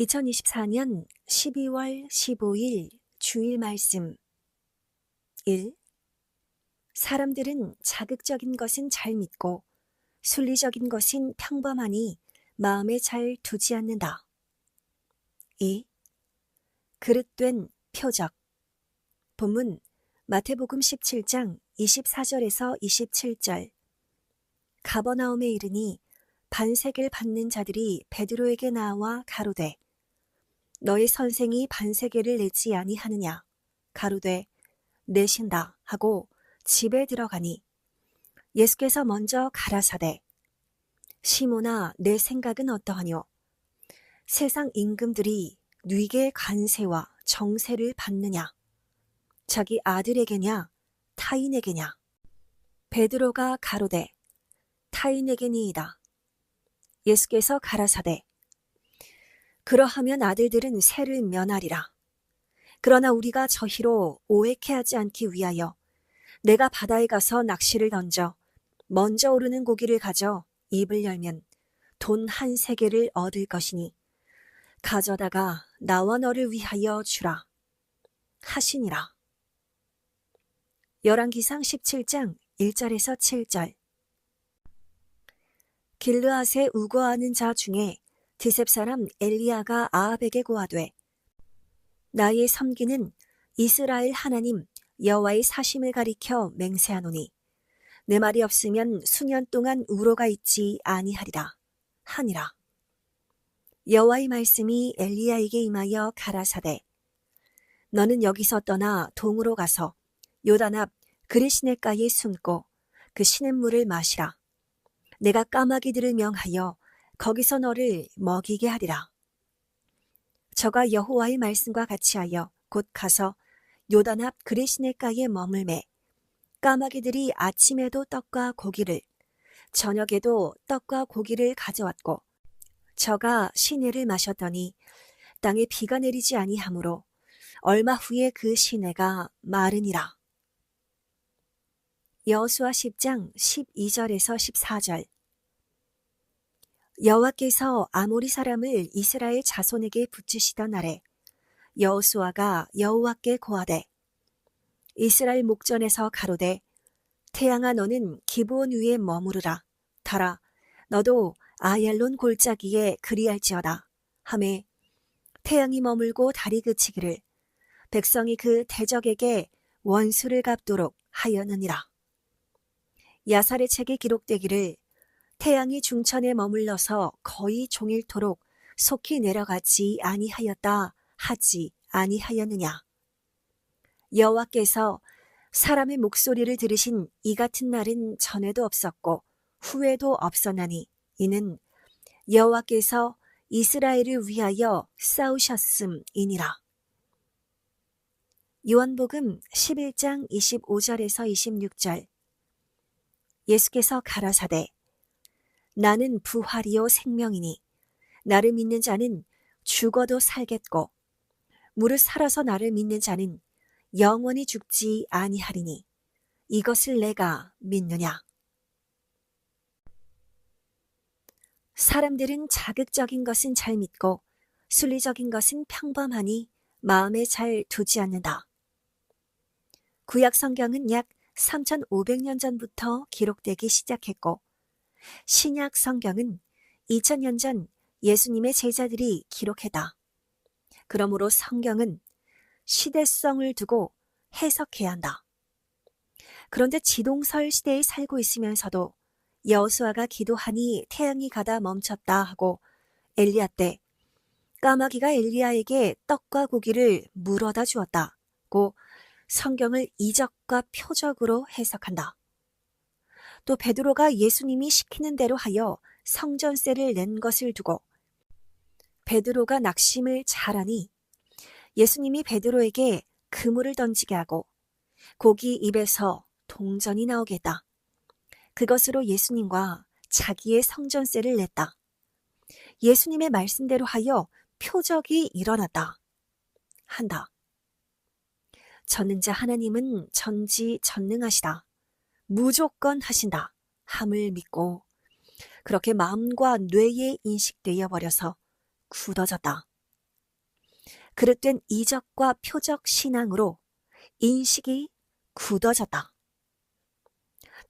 2024년 12월 15일 주일 말씀 1. 사람들은 자극적인 것은 잘 믿고 순리적인 것은 평범하니 마음에 잘 두지 않는다. 2. 그릇된 표적. 본문 마태복음 17장 24절에서 27절. 가버나움에 이르니 반세계를 받는 자들이 베드로에게 나와 가로되 너의 선생이 반세계를 내지 아니하느냐 가로되 내신다 하고 집에 들어가니 예수께서 먼저 가라사대 시몬아 내 생각은 어떠하뇨 세상 임금들이 네게 관세와 정세를 받느냐 자기 아들에게냐 타인에게냐 베드로가 가로되 타인에게니이다. 예수께서 가라사대 그러하면 아들들은 세를 면하리라. 그러나 우리가 저희로 오해케 하지 않기 위하여 내가 바다에 가서 낚시를 던져 먼저 오르는 고기를 가져 입을 열면 돈 한 세겔을 얻을 것이니 가져다가 나와 너를 위하여 주라 하시니라. 열왕기상 17장 1절에서 7절. 길르앗에 우거하는 자 중에 드셉 사람 엘리야가 아합에게 고하되 나의 섬기는 이스라엘 하나님 여호와의 사심을 가리켜 맹세하노니 내 말이 없으면 수년 동안 우로가 있지 아니하리라 하니라. 여호와의 말씀이 엘리야에게 임하여 가라사대 너는 여기서 떠나 동으로 가서 요단 앞 그리시네가에 숨고 그 시냇물을 마시라. 내가 까마귀들을 명하여 거기서 너를 먹이게 하리라. 저가 여호와의 말씀과 같이 하여 곧 가서 요단 앞 그리시네가에 머물매 까마귀들이 아침에도 떡과 고기를 저녁에도 떡과 고기를 가져왔고 저가 시내를 마셨더니 땅에 비가 내리지 아니하므로 얼마 후에 그 시내가 마르니라. 여호수아 10장 12절에서 14절. 여호와께서 아모리 사람을 이스라엘 자손에게 붙이시던 날에 여호수아가 여호와께 고하되 이스라엘 목전에서 가로되 태양아 너는 기브온 위에 머무르라 달아 너도 아얄론 골짜기에 그리할지어다 하매 태양이 머물고 달이 그치기를 백성이 그 대적에게 원수를 갚도록 하였느니라. 야살의 책에 기록되기를 태양이 중천에 머물러서 거의 종일토록 속히 내려가지 아니하였다 하지 아니하였느냐. 여호와께서 사람의 목소리를 들으신 이 같은 날은 전에도 없었고 후에도 없었나니 이는 여호와께서 이스라엘을 위하여 싸우셨음이니라. 요한복음 11장 25절에서 26절. 예수께서 가라사대 나는 부활이요 생명이니 나를 믿는 자는 죽어도 살겠고 무릇 살아서 나를 믿는 자는 영원히 죽지 아니하리니 이것을 내가 믿느냐. 사람들은 자극적인 것은 잘 믿고 순리적인 것은 평범하니 마음에 잘 두지 않는다. 구약 성경은 약 3,500년 전부터 기록되기 시작했고 신약 성경은 2000년 전 예수님의 제자들이 기록했다. 그러므로 성경은 시대성을 두고 해석해야 한다. 그런데 지동설 시대에 살고 있으면서도 여호수아가 기도하니 태양이 가다 멈췄다 하고 엘리야 때 까마귀가 엘리야에게 떡과 고기를 물어다 주었다고 성경을 이적과 표적으로 해석한다. 또 베드로가 예수님이 시키는 대로 하여 성전세를 낸 것을 두고 베드로가 낙심을 잘하니 예수님이 베드로에게 그물을 던지게 하고 고기 입에서 동전이 나오겠다. 그것으로 예수님과 자기의 성전세를 냈다. 예수님의 말씀대로 하여 표적이 일어났다. 한다. 전능자 하나님은 전지전능하시다. 무조건 하신다. 함을 믿고 그렇게 마음과 뇌에 인식되어 버려서 굳어졌다. 그릇된 이적과 표적 신앙으로 인식이 굳어졌다.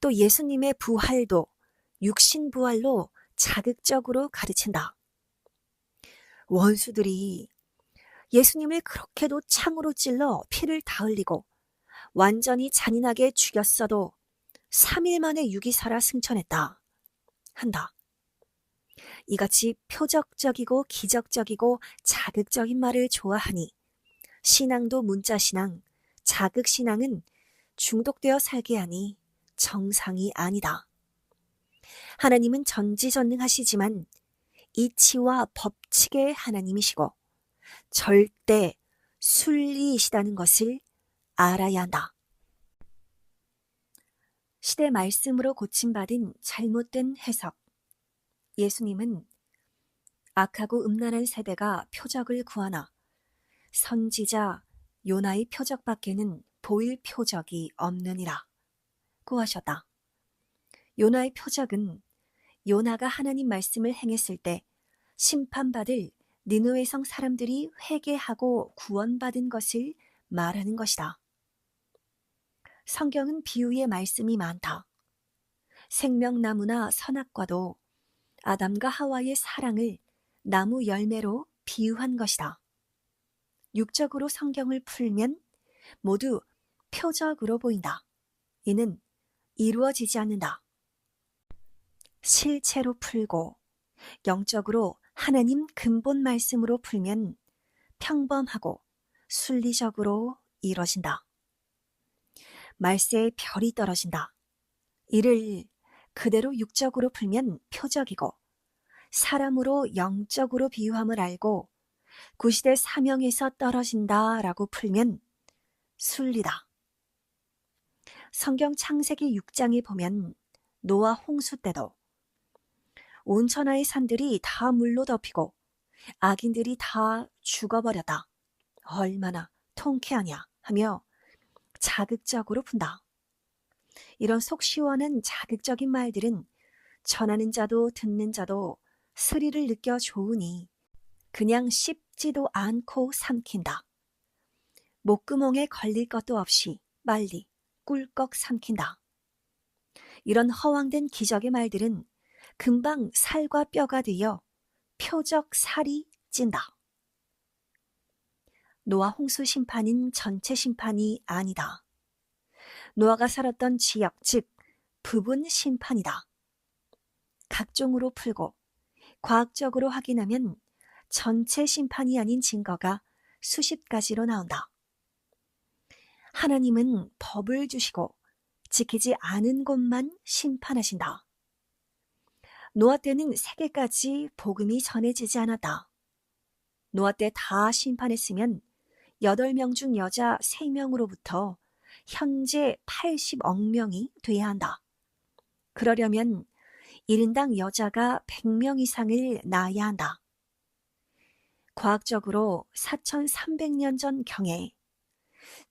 또 예수님의 부활도 육신 부활로 자극적으로 가르친다. 원수들이 예수님을 그렇게도 창으로 찔러 피를 다 흘리고 완전히 잔인하게 죽였어도 3일 만에 육이 살아 승천했다 한다. 이같이 표적적이고 기적적이고 자극적인 말을 좋아하니 신앙도 문자신앙, 자극신앙은 중독되어 살게 하니 정상이 아니다. 하나님은 전지전능하시지만 이치와 법칙의 하나님이시고 절대 순리이시다는 것을 알아야 한다. 시대 말씀으로 고침받은 잘못된 해석. 예수님은 악하고 음란한 세대가 표적을 구하나 선지자 요나의 표적밖에는 보일 표적이 없느니라 고 하셨다. 요나의 표적은 요나가 하나님 말씀을 행했을 때 심판받을 니느웨 성 사람들이 회개하고 구원받은 것을 말하는 것이다. 성경은 비유의 말씀이 많다. 생명나무나 선악과도 아담과 하와의 사랑을 나무 열매로 비유한 것이다. 육적으로 성경을 풀면 모두 표적으로 보인다. 이는 이루어지지 않는다. 실체로 풀고 영적으로 하나님 근본 말씀으로 풀면 평범하고 순리적으로 이뤄진다. 말세에 별이 떨어진다. 이를 그대로 육적으로 풀면 표적이고 사람으로 영적으로 비유함을 알고 구시대 사명에서 떨어진다라고 풀면 순리다. 성경 창세기 6장에 보면 노아 홍수 때도 온 천하의 산들이 다 물로 덮이고 악인들이 다 죽어버렸다. 얼마나 통쾌하냐 하며 자극적으로 푼다. 이런 속 시원한 자극적인 말들은 전하는 자도 듣는 자도 스릴을 느껴 좋으니 그냥 씹지도 않고 삼킨다. 목구멍에 걸릴 것도 없이 빨리 꿀꺽 삼킨다. 이런 허황된 기적의 말들은 금방 살과 뼈가 되어 표적 살이 찐다. 노아 홍수 심판은 전체 심판이 아니다. 노아가 살았던 지역, 즉 부분 심판이다. 각종으로 풀고 과학적으로 확인하면 전체 심판이 아닌 증거가 수십 가지로 나온다. 하나님은 법을 주시고 지키지 않은 곳만 심판하신다. 노아 때는 세계까지 복음이 전해지지 않았다. 노아 때 다 심판했으면 8명 중 여자 3명으로부터 현재 80억 명이 돼야 한다. 그러려면 1인당 여자가 100명 이상을 낳아야 한다. 과학적으로 4300년 전 경에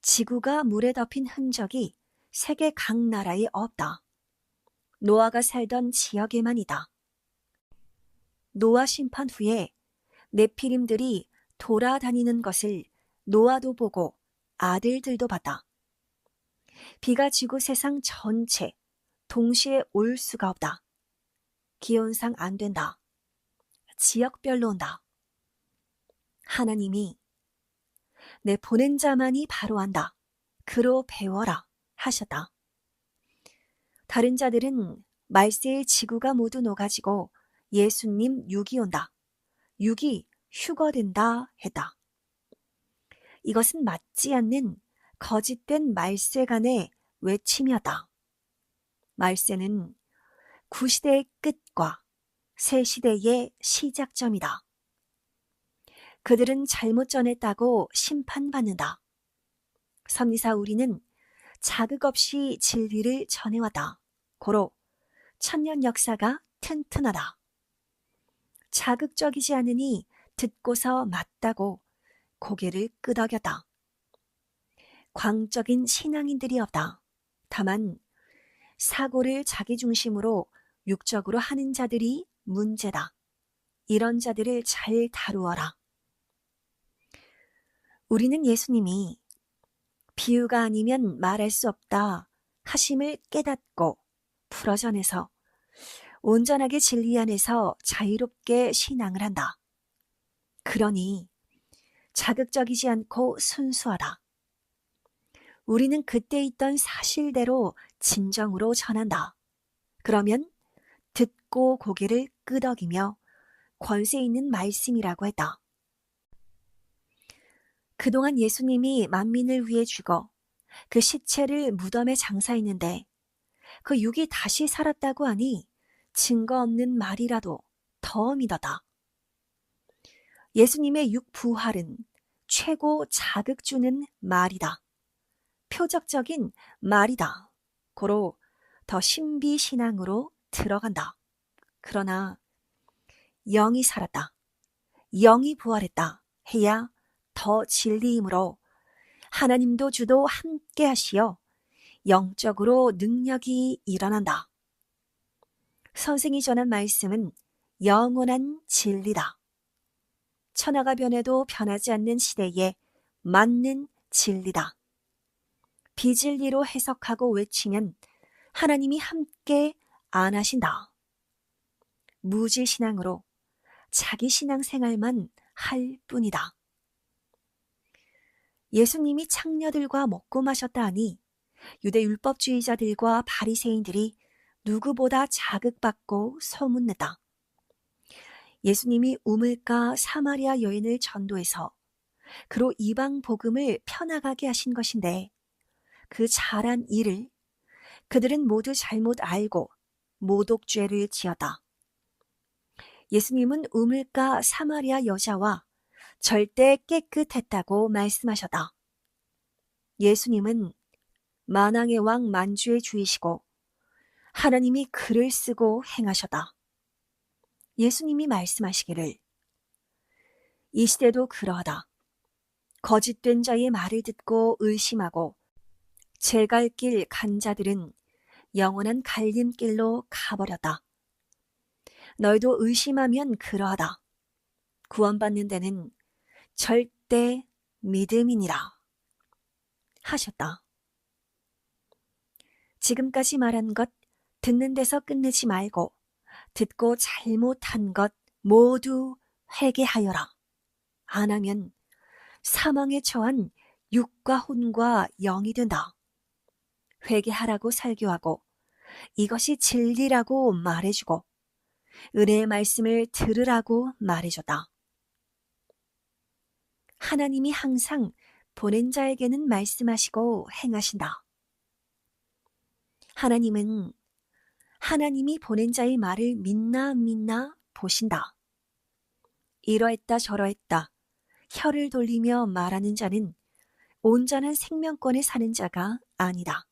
지구가 물에 덮인 흔적이 세계 각 나라에 없다. 노아가 살던 지역에만이다. 노아 심판 후에 네피림들이 돌아다니는 것을 노아도 보고 아들들도 봤다. 비가 지구 세상 전체 동시에 올 수가 없다. 기온상 안 된다. 지역별로 온다. 하나님이 내 보낸 자만이 바로 한다. 그로 배워라 하셨다. 다른 자들은 말세의 지구가 모두 녹아지고 예수님 육이 온다. 육이 휴거된다 했다. 이것은 맞지 않는 거짓된 말세간의 외침이었다. 말세는 구시대의 끝과 새시대의 시작점이다. 그들은 잘못 전했다고 심판받는다. 섭리사 우리는 자극 없이 진리를 전해왔다. 고로 천년 역사가 튼튼하다. 자극적이지 않으니 듣고서 맞다고 고개를 끄덕였다. 광적인 신앙인들이 없다. 다만 사고를 자기 중심으로 육적으로 하는 자들이 문제다. 이런 자들을 잘 다루어라. 우리는 예수님이 비유가 아니면 말할 수 없다 하심을 깨닫고 풀어전해서 온전하게 진리 안에서 자유롭게 신앙을 한다. 그러니 자극적이지 않고 순수하다. 우리는 그때 있던 사실대로 진정으로 전한다. 그러면 듣고 고개를 끄덕이며 권세 있는 말씀이라고 했다. 그동안 예수님이 만민을 위해 죽어 그 시체를 무덤에 장사했는데 그 육이 다시 살았다고 하니 증거 없는 말이라도 더 믿었다. 예수님의 육 부활은 최고 자극 주는 말이다. 표적적인 말이다. 고로 더 신비신앙으로 들어간다. 그러나 영이 살았다. 영이 부활했다. 해야 더 진리이므로 하나님도 주도 함께 하시어 영적으로 능력이 일어난다. 선생이 전한 말씀은 영원한 진리다. 천하가 변해도 변하지 않는 시대에 맞는 진리다. 비진리로 해석하고 외치면 하나님이 함께 안 하신다. 무지신앙으로 자기 신앙생활만 할 뿐이다. 예수님이 창녀들과 먹고 마셨다 하니 유대 율법주의자들과 바리새인들이 누구보다 자극받고 소문냈다. 예수님이 우물가 사마리아 여인을 전도해서 그로 이방 복음을 펴나가게 하신 것인데 그 잘한 일을 그들은 모두 잘못 알고 모독죄를 지었다. 예수님은 우물가 사마리아 여자와 절대 깨끗했다고 말씀하셨다. 예수님은 만왕의 왕 만주의 주이시고 하나님이 글을 쓰고 행하셨다. 예수님이 말씀하시기를 이 시대도 그러하다. 거짓된 자의 말을 듣고 의심하고 제 갈 길 간 자들은 영원한 갈림길로 가버렸다. 너희도 의심하면 그러하다. 구원받는 데는 절대 믿음이니라 하셨다. 지금까지 말한 것 듣는 데서 끝내지 말고 듣고 잘못한 것 모두 회개하여라. 안 하면 사망에 처한 육과 혼과 영이 된다. 회개하라고 설교하고 이것이 진리라고 말해주고 은혜의 말씀을 들으라고 말해줬다. 하나님이 항상 보낸 자에게는 말씀하시고 행하신다. 하나님은 하나님이 보낸 자의 말을 믿나 안 믿나 보신다. 이러했다 저러했다 혀를 돌리며 말하는 자는 온전한 생명권에 사는 자가 아니다.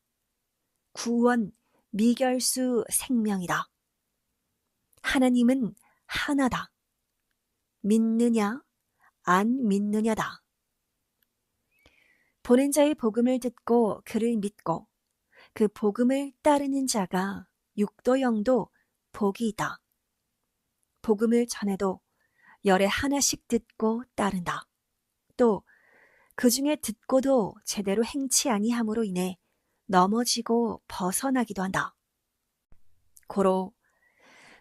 구원, 미결수 생명이다. 하나님은 하나다. 믿느냐, 안 믿느냐다. 보낸 자의 복음을 듣고 그를 믿고 그 복음을 따르는 자가 육도 영도 복이 있다. 복음을 전해도 열에 하나씩 듣고 따른다. 또 그 중에 듣고도 제대로 행치 아니함으로 인해 넘어지고 벗어나기도 한다. 고로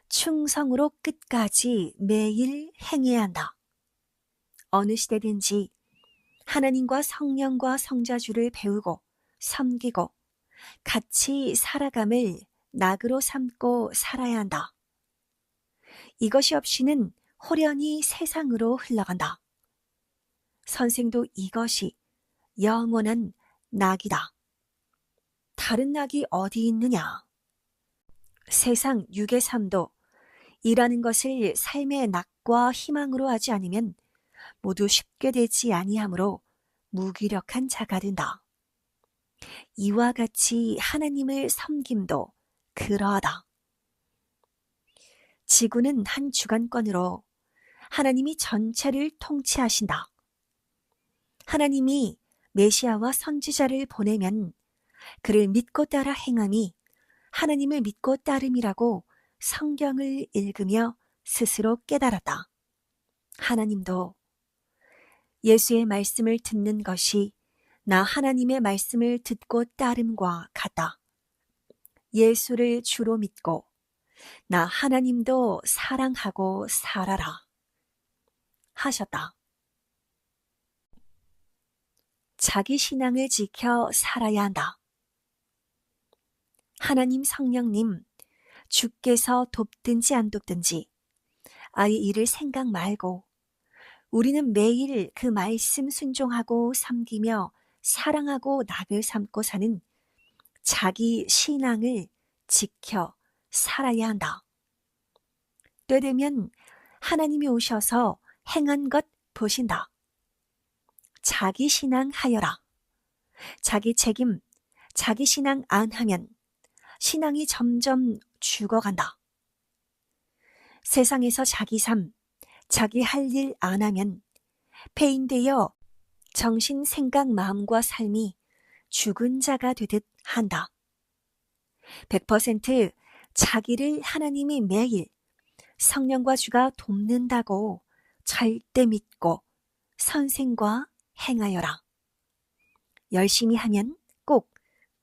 충성으로 끝까지 매일 행해야 한다. 어느 시대든지 하나님과 성령과 성자주를 배우고 섬기고 같이 살아감을 낙으로 삼고 살아야 한다. 이것이 없이는 호련히 세상으로 흘러간다. 선생도 이것이 영원한 낙이다. 다른 낙이 어디 있느냐? 세상 육의 삶도 일하는 것을 삶의 낙과 희망으로 하지 않으면 모두 쉽게 되지 아니하므로 무기력한 자가 된다. 이와 같이 하나님을 섬김도 그러하다. 지구는 한 주관권으로 하나님이 전체를 통치하신다. 하나님이 메시아와 선지자를 보내면 그를 믿고 따라 행함이 하나님을 믿고 따름이라고 성경을 읽으며 스스로 깨달았다. 하나님도 예수의 말씀을 듣는 것이 나 하나님의 말씀을 듣고 따름과 같다. 예수를 주로 믿고 나 하나님도 사랑하고 살아라 하셨다. 자기 신앙을 지켜 살아야 한다. 하나님 성령님, 주께서 돕든지 안 돕든지 아예 이를 생각 말고 우리는 매일 그 말씀 순종하고 섬기며 사랑하고 낙을 삼고 사는 자기 신앙을 지켜 살아야 한다. 때 되면 하나님이 오셔서 행한 것 보신다. 자기 신앙 하여라. 자기 책임, 자기 신앙 안 하면 신앙이 점점 죽어간다. 세상에서 자기 삶, 자기 할 일 안 하면 폐인되어 정신, 생각, 마음과 삶이 죽은 자가 되듯 한다. 100% 자기를 하나님이 매일 성령과 주가 돕는다고 절대 믿고 선생과 행하여라. 열심히 하면 꼭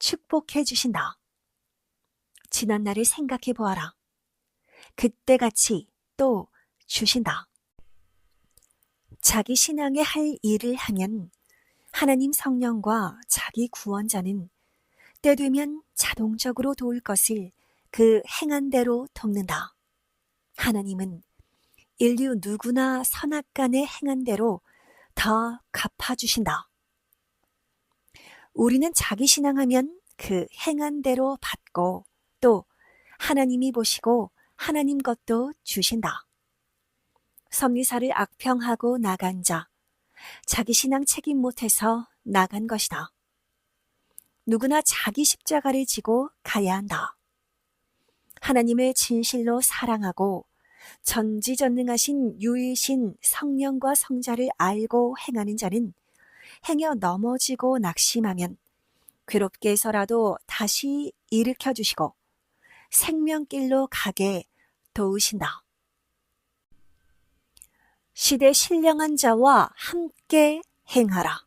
축복해 주신다. 지난 날을 생각해 보아라. 그때같이 또 주신다. 자기 신앙에 할 일을 하면 하나님 성령과 자기 구원자는 때 되면 자동적으로 도울 것을 그 행한 대로 돕는다. 하나님은 인류 누구나 선악간에 행한 대로 다 갚아주신다. 우리는 자기 신앙하면 그 행한 대로 받고 또 하나님이 보시고 하나님 것도 주신다. 섭리사를 악평하고 나간 자, 자기 신앙 책임 못해서 나간 것이다. 누구나 자기 십자가를 지고 가야 한다. 하나님을 진실로 사랑하고 전지전능하신 유일신 성령과 성자를 알고 행하는 자는 행여 넘어지고 낙심하면 괴롭게 해서라도 다시 일으켜 주시고 생명길로 가게 도우신다. 시대 신령한 자와 함께 행하라.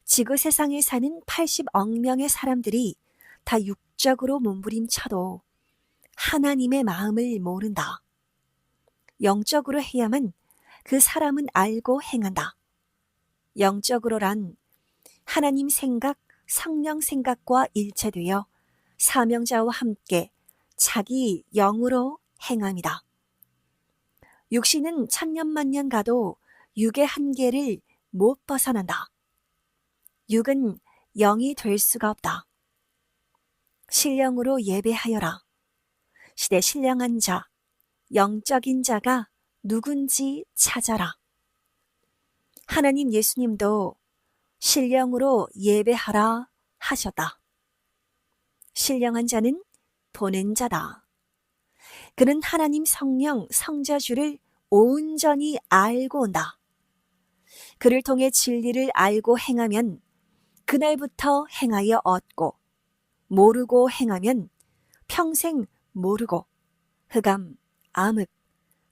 지구 세상에 사는 80억 명의 사람들이 다 육적으로 몸부림쳐도 하나님의 마음을 모른다. 영적으로 해야만 그 사람은 알고 행한다. 영적으로란 하나님 생각, 성령 생각과 일체되어 사명자와 함께 자기 영으로 행함이다. 육신은 천년만년 가도 육의 한계를 못 벗어난다. 육은 영이 될 수가 없다. 신령으로 예배하여라. 시대 신령한 자, 영적인 자가 누군지 찾아라. 하나님 예수님도 신령으로 예배하라 하셨다. 신령한 자는 보낸 자다. 그는 하나님 성령 성자주를 온전히 알고 온다. 그를 통해 진리를 알고 행하면 그날부터 행하여 얻고 모르고 행하면 평생 모르고 흑암, 암흑,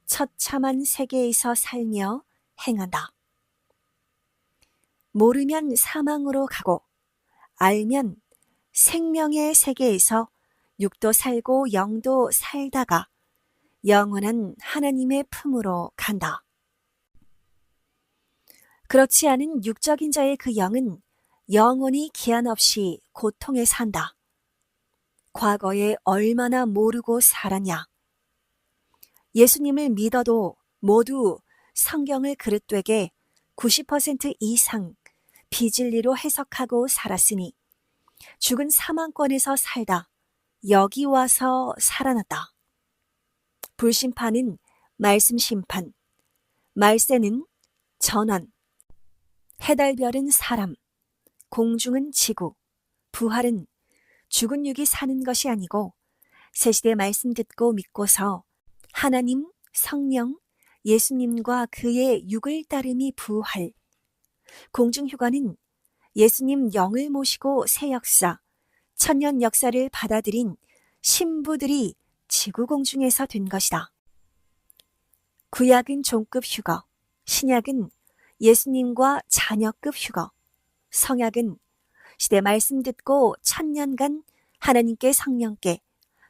처참한 세계에서 살며 행한다. 모르면 사망으로 가고 알면 생명의 세계에서 육도 살고 영도 살다가 영원한 하나님의 품으로 간다. 그렇지 않은 육적인 자의 그 영은 영원히 기한 없이 고통에 산다. 과거에 얼마나 모르고 살았냐. 예수님을 믿어도 모두 성경을 그릇되게 90% 이상 비진리로 해석하고 살았으니 죽은 사망권에서 살다 여기 와서 살아났다. 불심판은 말씀 심판, 말세는 전원, 해달별은 사람, 공중은 지구, 부활은 죽은 육이 사는 것이 아니고 새시대 말씀 듣고 믿고서 하나님, 성령, 예수님과 그의 육을 따름이 부활, 공중휴가는 예수님 영을 모시고 새 역사, 천년 역사를 받아들인 신부들이 지구공중에서 된 것이다. 구약은 종급 휴거, 신약은 예수님과 자녀급 휴거, 성약은 시대 말씀 듣고 1000년간 하나님께 성령께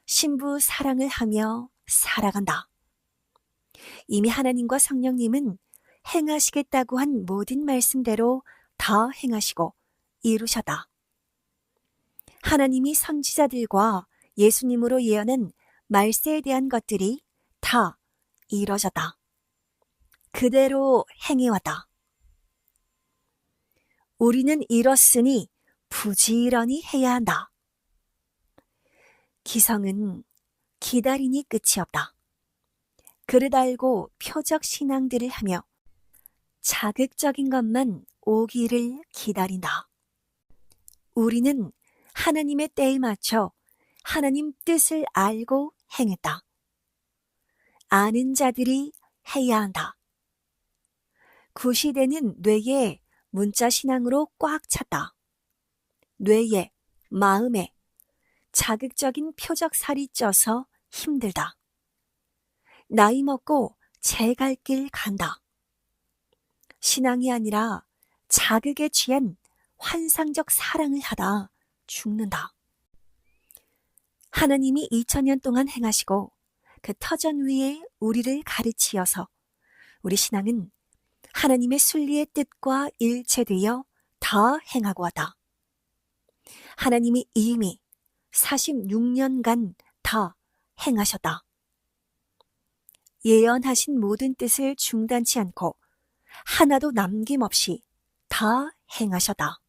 신부 사랑을 하며 살아간다. 이미 하나님과 성령님은 행하시겠다고 한 모든 말씀대로 다 행하시고 이루셨다. 하나님이 선지자들과 예수님으로 예언한 말세에 대한 것들이 다 이뤄졌다. 그대로 행해왔다. 우리는 이뤘으니 부지런히 해야 한다. 기성은 기다리니 끝이 없다. 그릇 알고 표적 신앙들을 하며 자극적인 것만 오기를 기다린다. 우리는 하나님의 때에 맞춰 하나님 뜻을 알고 행했다. 아는 자들이 해야 한다. 구시대는 뇌에 문자 신앙으로 꽉 찼다. 뇌에, 마음에 자극적인 표적살이 쪄서 힘들다. 나이 먹고 제 갈 길 간다. 신앙이 아니라 자극에 취한 환상적 사랑을 하다 죽는다. 하나님이 2000년 동안 행하시고 그 터전 위에 우리를 가르치어서 우리 신앙은 하나님의 순리의 뜻과 일체되어 다 행하고 왔다. 하나님이 이미 46년간 다 행하셨다. 예언하신 모든 뜻을 중단치 않고 하나도 남김없이 다 행하셨다.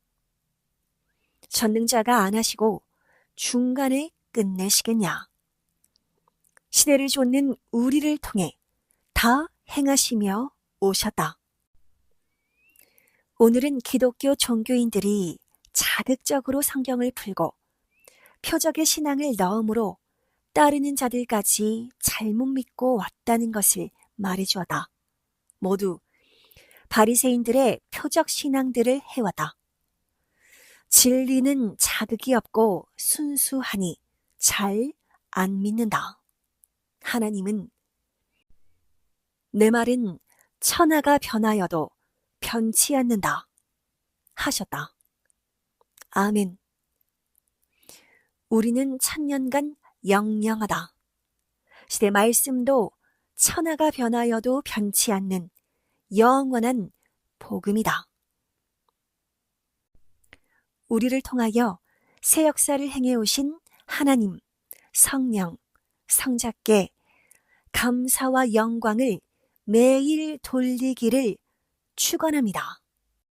전능자가 안 하시고 중간에 끝내시겠냐? 시대를 좇는 우리를 통해 다 행하시며 오셨다. 오늘은 기독교 종교인들이 자극적으로 성경을 풀고 표적의 신앙을 넣음으로 따르는 자들까지 잘못 믿고 왔다는 것을 말해주었다. 모두 바리새인들의 표적 신앙들을 해왔다. 진리는 자극이 없고 순수하니 잘 안 믿는다. 하나님은 내 말은 천하가 변하여도 변치 않는다 하셨다. 아멘. 우리는 1000년간 영영하다. 시대 말씀도 천하가 변하여도 변치 않는 영원한 복음이다. 우리를 통하여 새 역사를 행해오신 하나님, 성령, 성자께 감사와 영광을 매일 돌리기를 축원합니다.